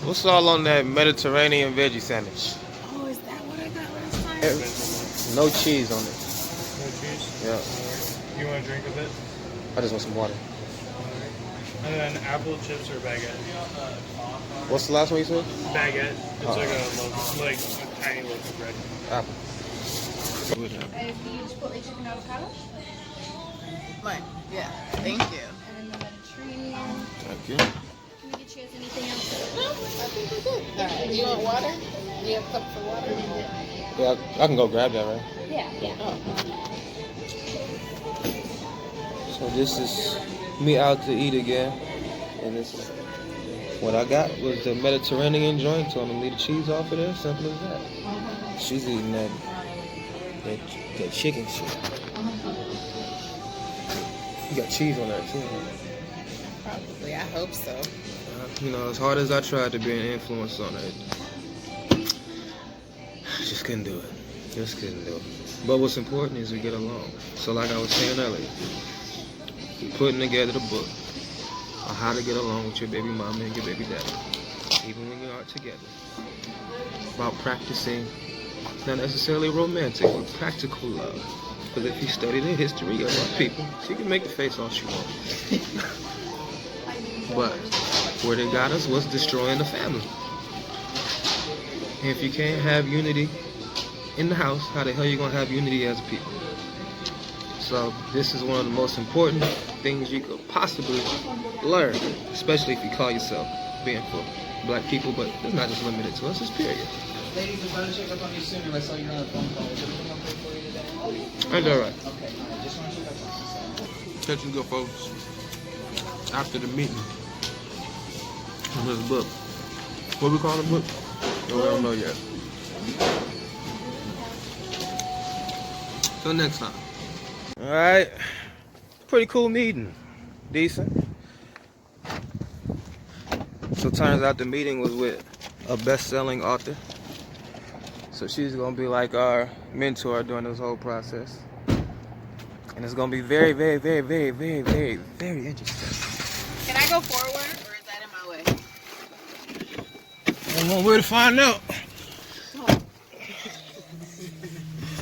What's all on that Mediterranean veggie sandwich? Oh, is that what I got last time? No cheese on it. No cheese? Yeah. Alright. You want to drink a bit? I just want some water. Alright. And then apple chips or baguette? What's the last one you said? Baguette. It's like a loaf, like a tiny loaf of bread. Apple. Do you chipotle chicken avocado? Mine. Yeah. Thank you. And then the Mediterranean. Thank you. Can we get you guys anything else? No, I think we're good. All right. You want water? Do you have a cup for water? Yeah, I can go grab that, right? Yeah. Oh. So this is me out to eat again, and this is what I got was the Mediterranean joint. So I'm gonna leave the cheese off of there. Simple as that. She's eating that chicken shit. You got cheese on that too. Huh? Probably. I hope so. You know, as hard as I tried to be an influence on it, I just couldn't do it. Just couldn't do it. But what's important is we get along. So like I was saying earlier, we're putting together the book on how to get along with your baby mama and your baby daddy, even when you aren't together. About practicing, not necessarily romantic, but practical love. Because if you study the history of our people, she can make the face all she wants. But where they got us was destroying the family. And if you can't have unity in the house, how the hell you gonna have unity as a people? So this is one of the most important things you could possibly learn, especially if you call yourself being for black people, but it's not just limited to us, it's period. Ladies, I'm going to check up on you soon. I saw you on a phone call. Is everything okay for you today? Ain't that right? Okay, just want to check up on you. Catch you good, folks. After the meeting. This book. What we call the book? We don't know yet. Till next time. Alright. Pretty cool meeting. Decent. So turns out the meeting was with a best-selling author. So she's gonna be like our mentor during this whole process. And it's gonna be very, very, very, very, very, very, very interesting. Can I go forward, or is that in my way? There's one way to find out.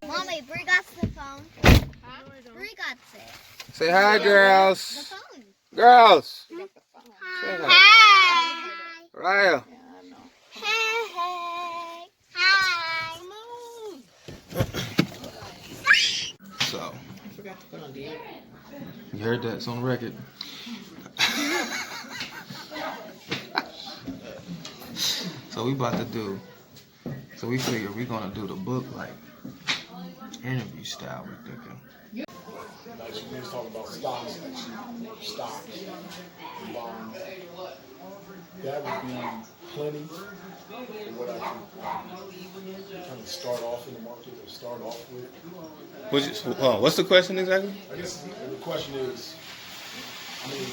Mommy, Brie got the phone. Huh? Brie got it. Say hi, The girls. phone. Girls. Say hi. Hi. Raya. Hey, hey. Hi. So, I forgot to put on deodorant. you heard that? It's on record. So we about to do. So we figure we're gonna do the book like interview style. We're thinking. Actually, we was talking about stocks, stocks, bonds. That would be plenty for what I can kind of start off in the market or start off with. What's the question exactly? I guess the question is, I mean,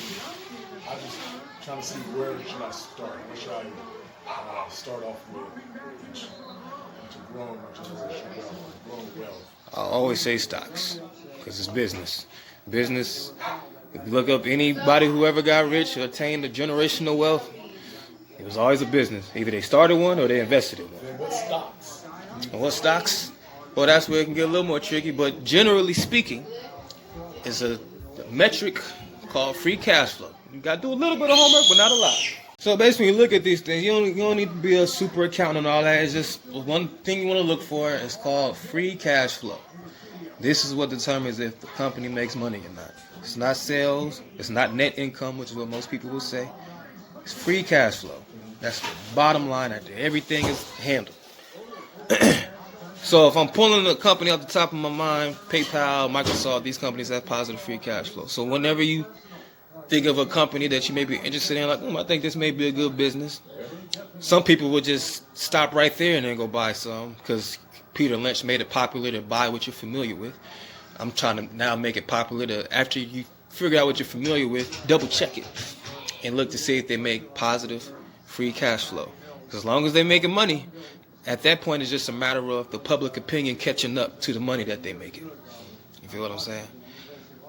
I just trying to see where should I start? Where should I start off with to growing my generational wealth, growing wealth? I always say stocks because it's business. Business. If you look up anybody who ever got rich or attained a generational wealth, it was always a business. Either they started one or they invested in one. Then what stocks? And what stocks? Well, that's where it can get a little more tricky. But generally speaking, it's a metric called free cash flow. You got to do a little bit of homework, but not a lot. So basically, when you look at these things, you don't need to be a super accountant and all that. It's just one thing you want to look for is called free cash flow. This is what determines if the company makes money or not. It's not sales. It's not net income, which is what most people will say. It's free cash flow. That's the bottom line out there. Everything is handled. So if I'm pulling a company off the top of my mind, PayPal, Microsoft, these companies have positive free cash flow. So whenever you think of a company that you may be interested in, like, I think this may be a good business. Some people will just stop right there and then go buy some because Peter Lynch made it popular to buy what you're familiar with. I'm trying to now make it popular to, after you figure out what you're familiar with, double check it and look to see if they make positive free cash flow. Because as long as they're making money, at that point it's just a matter of the public opinion catching up to the money that they making. You feel what I'm saying?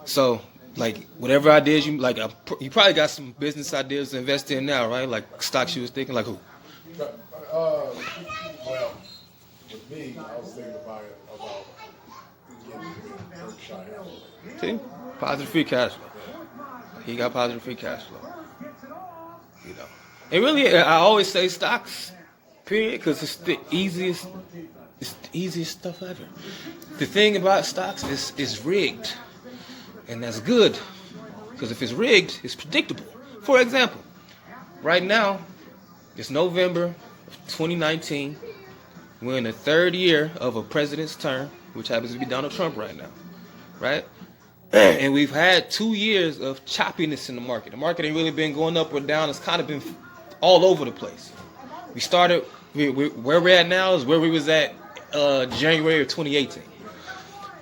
So, like, whatever ideas you like, you probably got some business ideas to invest in now, right? Like stocks you was thinking, like who? But, well, with me, I was thinking about getting Berkshire. See? Positive free cash flow. He got positive free cash flow. You know. And really, I always say stocks, period, because it's the easiest stuff ever. The thing about stocks is it's rigged. And that's good. Because if it's rigged, it's predictable. For example, right now, it's November of 2019. We're in the third year of a president's term, which happens to be Donald Trump right now. Right? And we've had 2 years of choppiness in the market. The market ain't really been going up or down. It's kind of been all over the place. We started, where we're at now is where we was at January of 2018.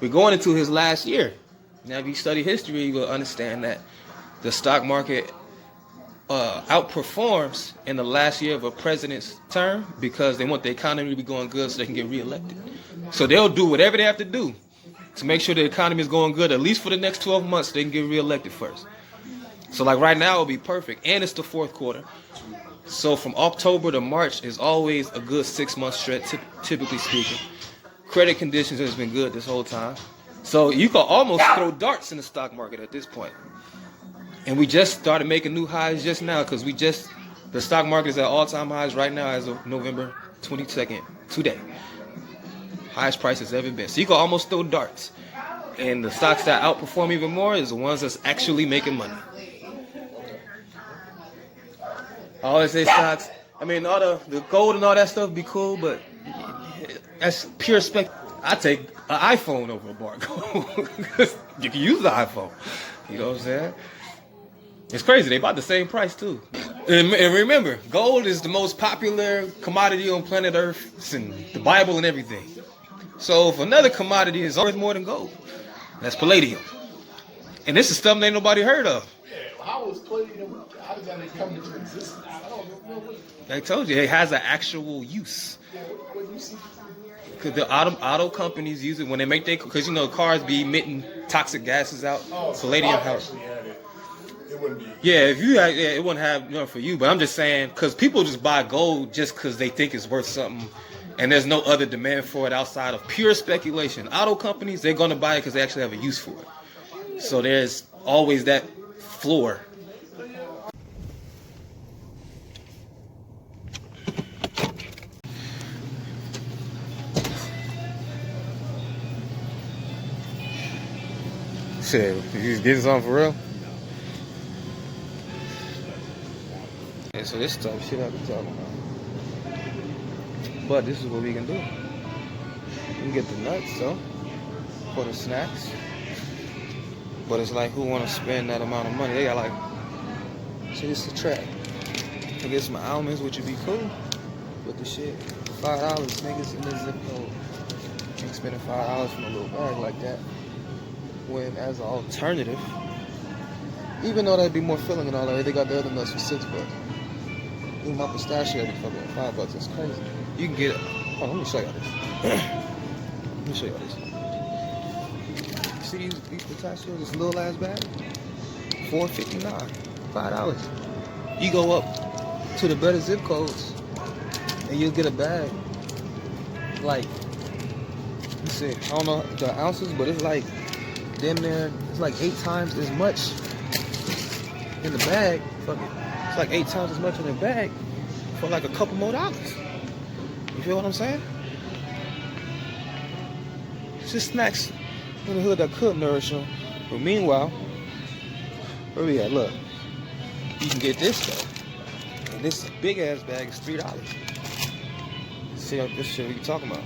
We're going into his last year. Now, if you study history, you will understand that the stock market outperforms in the last year of a president's term because they want the economy to be going good so they can get reelected. So they'll do whatever they have to do to make sure the economy is going good, at least for the next 12 months, so they can get reelected first. So like right now, it'll be perfect. And it's the fourth quarter. So from October to March is always a good 6-month stretch, typically speaking. Credit conditions has been good this whole time. So you can almost throw darts in the stock market at this point. And we just started making new highs just now because the stock market is at all-time highs right now as of November 22nd, today. Highest price it's ever been. So you can almost throw darts. And the stocks that outperform even more is the ones that's actually making money. I always say stocks, I mean, all the gold and all that stuff be cool, but that's pure spec. I take an iPhone over a bar gold because you can use the iPhone. You know what I'm saying? It's crazy. They about the same price too. And remember, gold is the most popular commodity on planet Earth. It's in the Bible and everything. So if another commodity is worth more than gold, that's palladium. And this is something ain't nobody heard of. Yeah, how was palladium? How did that come into existence? I don't know. I told you, it has an actual use. Yeah, what do you see? Because the auto companies use it when they make because you know cars be emitting toxic gases out. Palladium helps. It wouldn't be. Yeah, if you had, it wouldn't have nothing for you. But I'm just saying, because people just buy gold just because they think it's worth something, and there's no other demand for it outside of pure speculation. Auto companies, they're gonna buy it because they actually have a use for it. So there's always that floor. Shit, you getting something for real? And so this stuff, shit I be talking about. But this is what we can do. We can get the nuts, though, for the snacks. But it's like, who want to spend that amount of money? They got like, so this is a track. I get some almonds, which would be cool. But the shit, $5, niggas in the zip code. Ain't spending $5 from a little bag like that. When as an alternative, even though that'd be more filling and all that, they got the other nuts for $6. Even my pistachio be fucking at $5. It's crazy. You can get it. Oh, let me show y'all this. Let me show y'all this. See these pistachios, this little ass bag? $4.59, $5. You go up to the better zip codes and you'll get a bag. Like, let's see, I don't know the ounces, but it's like damn near, it's like 8 times as much in the bag. Fuck it. It's like 8 times as much in the bag for like a couple more dollars. You feel what I'm saying? It's just snacks in the hood that could nourish them. But meanwhile, where we at? Look, you can get this though. And this big ass bag is $3. See this shit we talking about.